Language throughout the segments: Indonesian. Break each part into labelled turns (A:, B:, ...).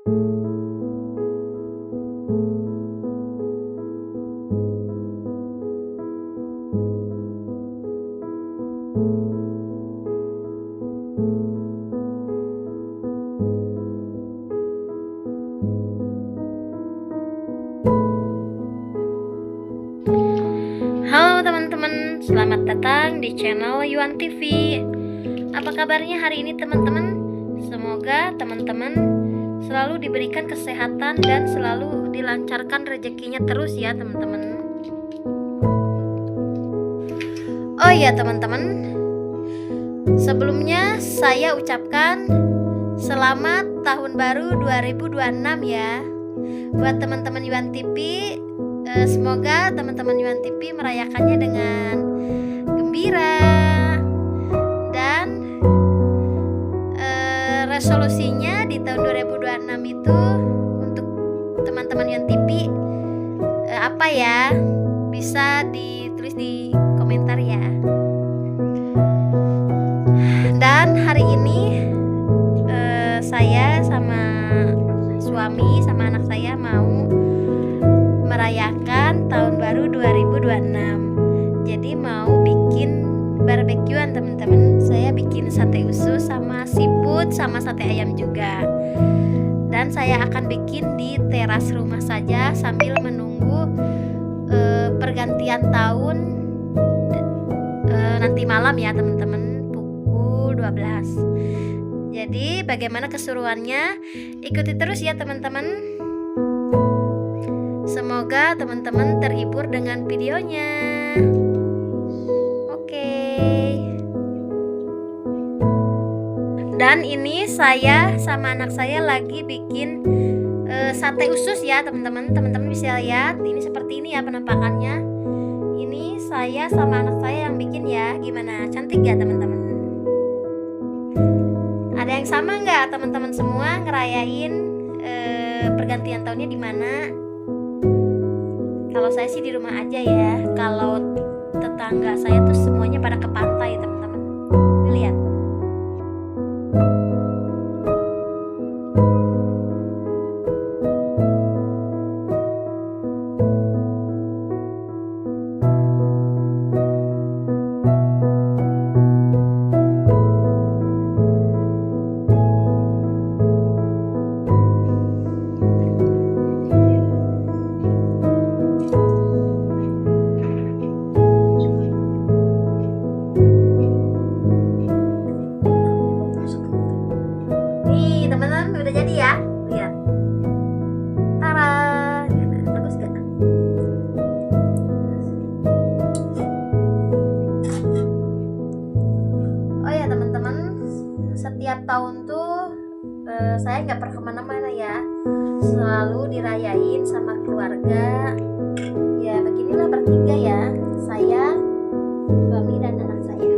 A: Halo teman-teman, selamat datang di channel Yuan TV. Apa kabarnya hari ini teman-teman? Semoga teman-teman selalu diberikan kesehatan dan selalu dilancarkan rezekinya terus ya teman-teman. Oh iya teman-teman, sebelumnya saya ucapkan selamat tahun baru 2026 ya. Buat teman-teman Yuan TV, semoga teman-teman Yuan TV merayakannya dengan gembira dan resolusinya di tahun 2026 itu untuk teman-teman Yuan TV apa ya, bisa ditulis di komentar ya. Dan hari ini saya sama suami sama anak saya mau merayakan tahun baru 2026. Jadi mau bikin barbekyuan teman-teman. Saya bikin sate usus sama siput sama sate ayam juga. Dan saya akan bikin di teras rumah saja sambil menunggu pergantian tahun nanti malam ya teman-teman, pukul 12. Jadi bagaimana keseruannya? Ikuti terus ya teman-teman. Semoga teman-teman terhibur dengan videonya. Oke. Dan ini saya sama anak saya lagi bikin sate usus ya teman-teman. Teman-teman bisa lihat ini seperti ini ya penampakannya. Ini saya sama anak saya yang bikin ya. Gimana? Cantik ya teman-teman? Ada yang sama nggak teman-teman semua ngerayain pergantian tahunnya di mana? Kalau saya sih di rumah aja ya. Kalau tetangga saya tuh semuanya pada ke pantai teman-teman. Lihat. Udah jadi ya, lihat. Tara, bagus gak? Oh ya teman-teman, setiap tahun tuh saya nggak pernah kemana-mana ya, selalu dirayain sama keluarga. Ya beginilah bertiga ya, saya, suami dan anak saya.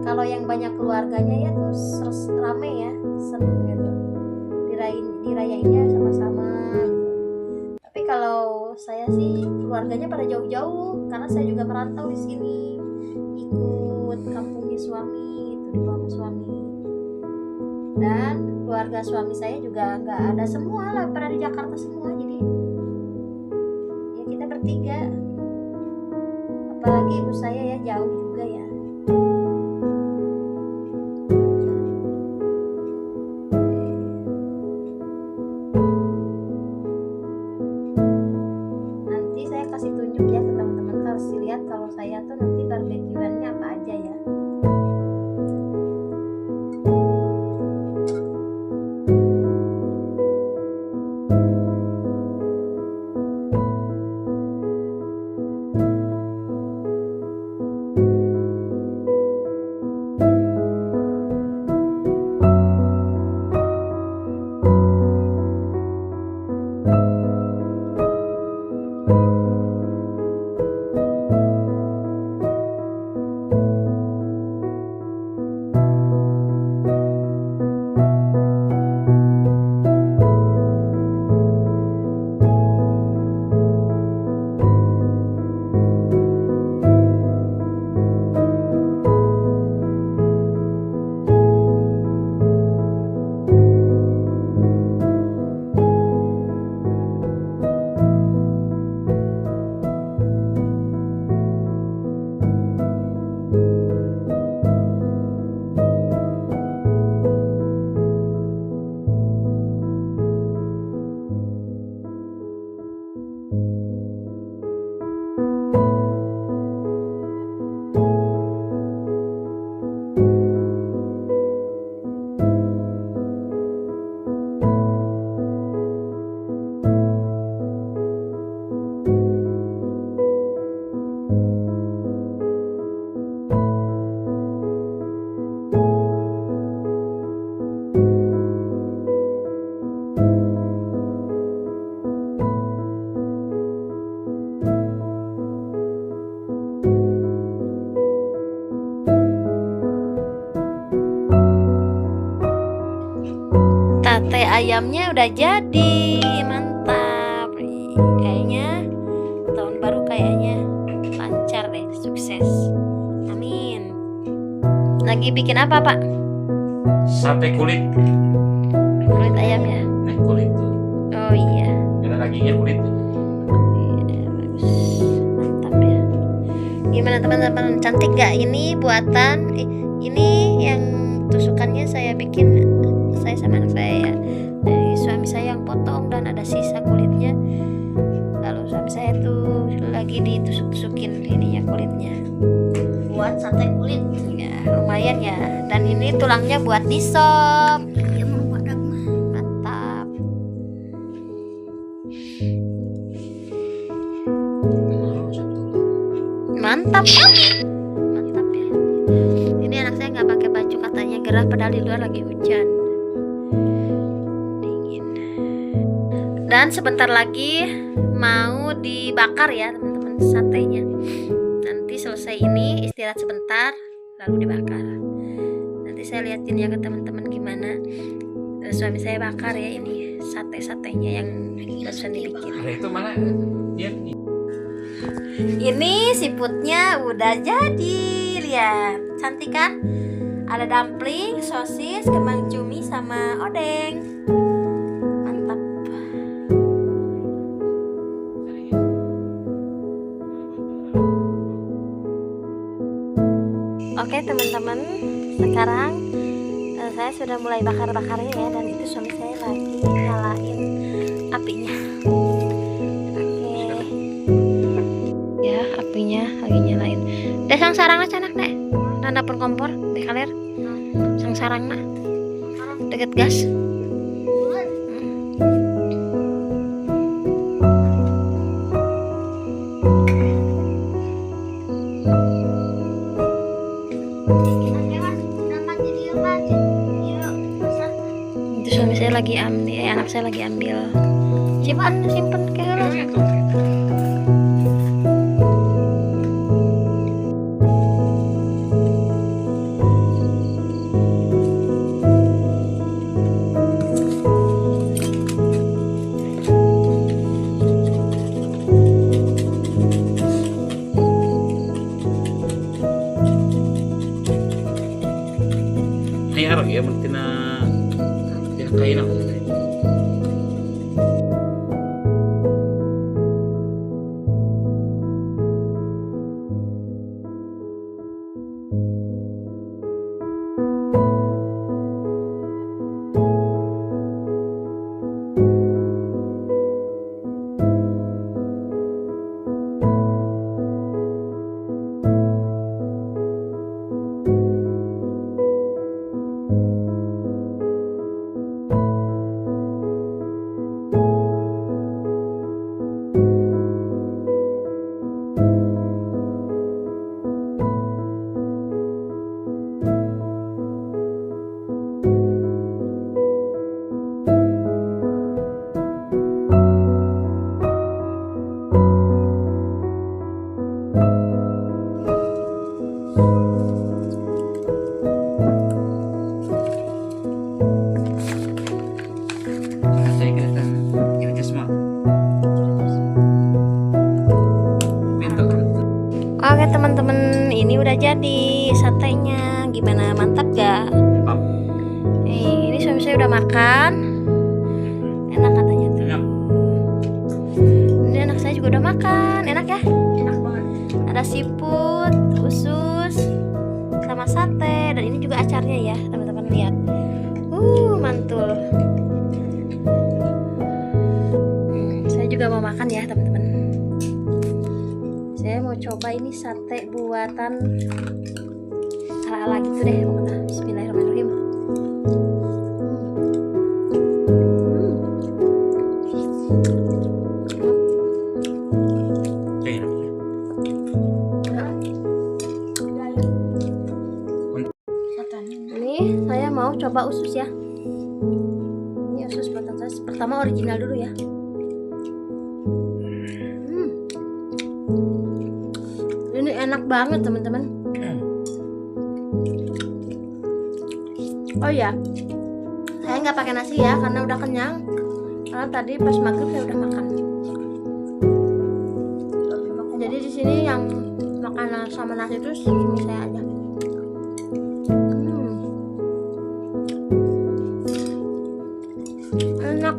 A: Kalau yang banyak keluarganya ya tuh rame ya, seneng gitu, dirayainnya sama-sama gitu. Tapi kalau saya sih keluarganya pada jauh-jauh karena saya juga merantau di sini, ikut kampungnya suami itu di rumah suami. Dan keluarga suami saya juga nggak ada semua lah, pada di Jakarta semua. Jadi ya kita bertiga, apalagi ibu saya ya jauh juga ya. Kasih tunjuk ya ke teman-teman, kasih lihat kalau saya tuh nanti barbekyuannya apa aja ya. Sate ayamnya udah jadi, mantap. Kayaknya tahun baru kayaknya lancar deh, sukses. Amin. Lagi bikin apa, Pak?
B: Sate kulit.
A: Kulit ayam ya?
B: Kulit tuh.
A: Oh iya.
B: Ada dagingnya kulit.
A: Iya, bagus. Mantap ya. Gimana teman-teman? Cantik gak ini buatan? Ini yang tusukannya saya bikin, saya sama anak saya ya. Dari suami saya yang potong dan ada sisa kulitnya. Lalu suami saya tuh lagi ditusuk-tusukin ininya kulitnya. Buat sate kulit. Ya, lumayan ya. Dan ini tulangnya buat disop. Ya, mantap. Mantap ya. Mantap ya. Ini anak saya nggak pakai baju, katanya gerah, padahal di luar lagi hujan. Dingin. Dan sebentar lagi mau dibakar ya teman-teman satenya. Nanti selesai ini istirahat sebentar lalu dibakar. Nanti saya liatin ya ke teman-teman gimana suami saya bakar ya ini sate-satenya yang barusan dibikin.
B: Itu mana? Dia
A: Ini siputnya udah jadi, lihat, cantik kan? Ada dumpling, sosis, kembang cumi sama odeng. Mantap. Oke teman-teman, sekarang saya sudah mulai bakar-bakarnya ya, dan itu suami saya lagi nyalain apinya. Apinya lagi nyalain. Deh sang sarangna canak deh. Nana pun kompor deh kaler. Sang sarangna deket gas. Itu suami saya lagi ambil, anak saya lagi ambil. Simpan kayak
B: hayar ya mentina dia kain apa? Oke teman-teman, ini udah jadi satenya. Gimana, mantap gak? Ini suami saya udah makan. Enak katanya tuh. Ini anak saya juga udah makan. Enak ya? Enak banget. Ada siput, usus, sama sate. Dan ini juga acarnya ya teman-teman, lihat. Mantul. Saya juga mau makan ya teman-teman. Saya mau coba ini sate buatan ala-ala gitu deh. Bismillahirrahmanirrahim. Ini saya mau coba usus ya. Ini usus buatan saya. Pertama original dulu ya. Ini enak banget teman-teman. Oh ya, saya nggak pakai nasi ya, karena udah kenyang. Karena tadi pas maghrib saya udah makan. Jadi di sini yang makan sama nasi itu cuma saya aja. Enak.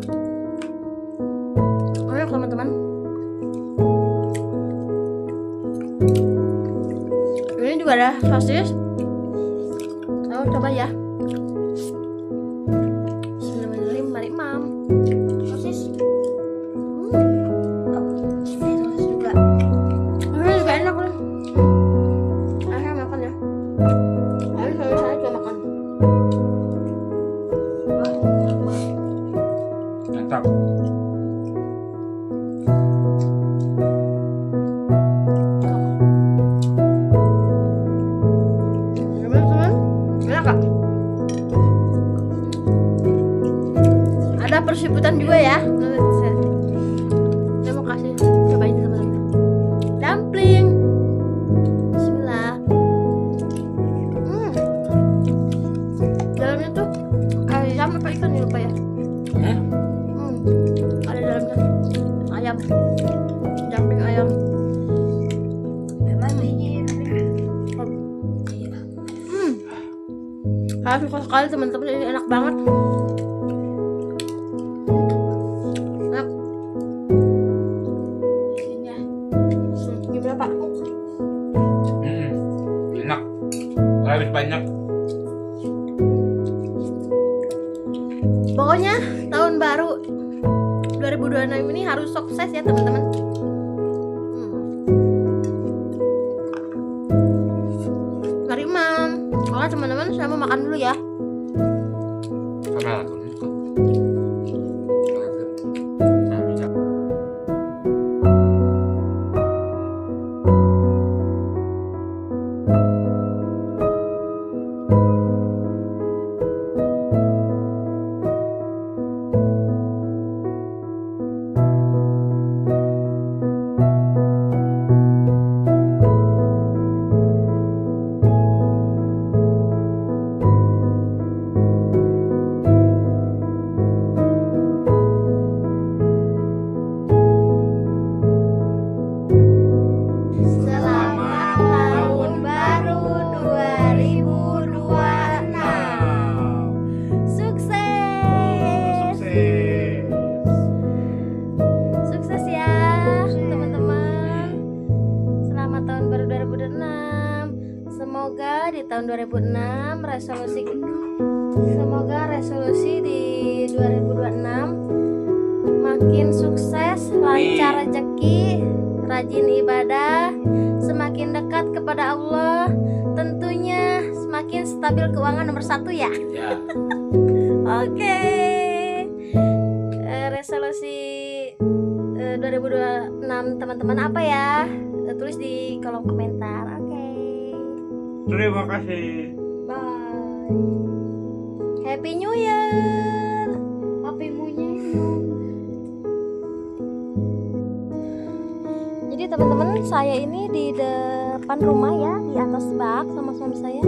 B: Enak teman-teman. Ini juga ada sosis. Coba ya. Bismillahirrahmanirrahim. Mari mam. Sosis.
A: Sosis juga.
B: Ini juga enak loh. Saya makan ya. Saya juga makan.
C: Mantap.
B: Teman-teman, enak gak? Ada persibutan juga ya. Saya mau kasih cobain teman-teman. Dumpling. Bismillah. Dalamnya tuh ayam apa ikan nih lupa ya? Ada dalamnya ayam. Dumpling ayam.
A: Memang ini
B: Saya suka sekali teman-teman, ini enak banget. Enak.
A: isinya.
B: Gimana Pak?
C: Enak. Habis banyak.
B: Pokoknya tahun baru 2026 ini harus sukses ya teman-teman. Mari mam. Oke teman-teman, saya mau makan dulu ya.
C: Kamera tuh.
B: Selamat tahun baru 2026. Sukses. Sukses ya teman-teman. Selamat tahun baru 2026. Semoga di tahun 2006 resolusi di 2026 makin sukses, lancar rezeki, rajin ibadah, semakin dekat kepada Allah, tentunya semakin stabil keuangan nomor 1 ya.
C: Ya.
B: Oke. Resolusi 2026 teman-teman apa ya? Tulis di kolom komentar. Oke.
C: Terima kasih.
B: Bye. Happy New Year.
A: Happy New
B: Jadi teman-teman, saya ini di depan rumah ya, di atas bak sama suami saya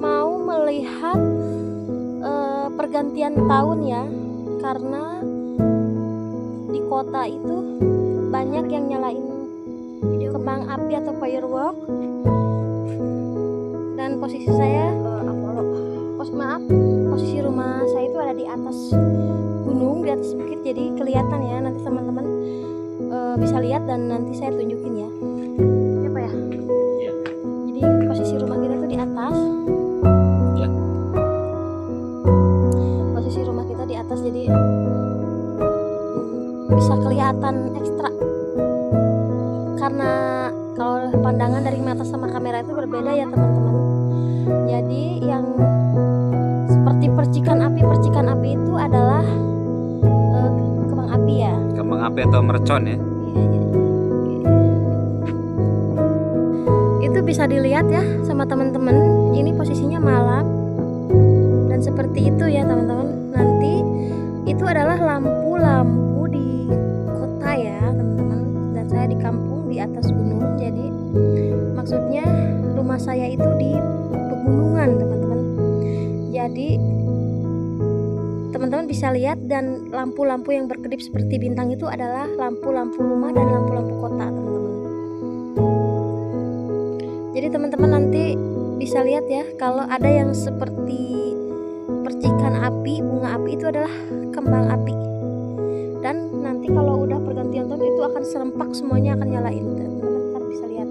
B: mau melihat pergantian tahun ya, karena di kota itu banyak yang nyalain kembang api atau firework, dan posisi saya posisi rumah saya itu ada di atas gunung, di atas bukit, jadi kelihatan ya, nanti teman-teman bisa lihat dan nanti saya tunjukin ya. Ini apa ya?
C: Iya.
B: Jadi posisi rumah kita tuh di atas.
C: Ya.
B: Posisi rumah kita di atas, jadi bisa kelihatan ekstra. Karena kalau pandangan dari mata sama kamera itu berbeda ya teman-teman. Jadi yang seperti percikan api itu adalah kembang api ya.
C: Kembang api atau mercon ya.
B: Itu bisa dilihat ya sama teman-teman. Ini posisinya malam dan seperti itu ya teman-teman. Nanti itu adalah lampu-lampu di kota ya teman-teman, dan saya di kampung di atas gunung. Jadi maksudnya rumah saya itu di pegunungan teman-teman. Jadi teman-teman bisa lihat, dan lampu-lampu yang berkedip seperti bintang itu adalah lampu-lampu rumah dan lampu-lampu kota, teman-teman. Jadi teman-teman nanti bisa lihat ya, kalau ada yang seperti percikan api, bunga api, itu adalah kembang api. Dan nanti kalau udah pergantian tahun itu akan serempak semuanya akan nyalain, teman-teman bisa lihat.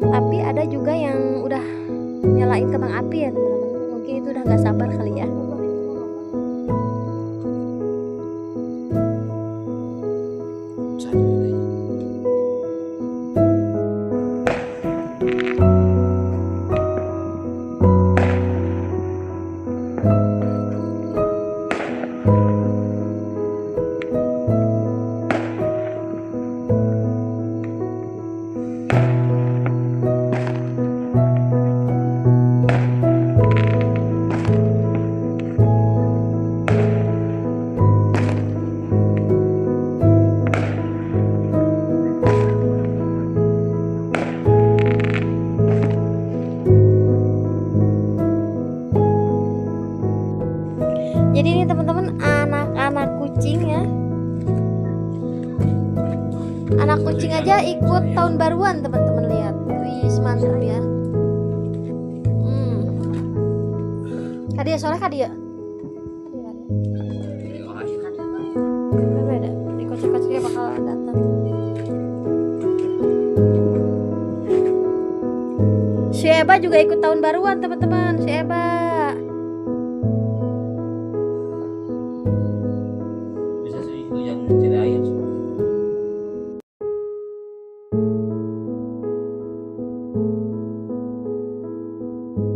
B: Tapi ada juga yang udah nyalain kembang api ya teman-teman, mungkin itu udah nggak sabar kali ya. Jadi ini teman-teman anak-anak kucing ya. Anak kucing aja ikut tahun baruan teman-teman, lihat. Wih, mantap ya. Kadia soalnya kadia. Beda. Di kocok-kocoknya bakal datang. Si Eba juga ikut tahun baruan teman-teman. Si Eba.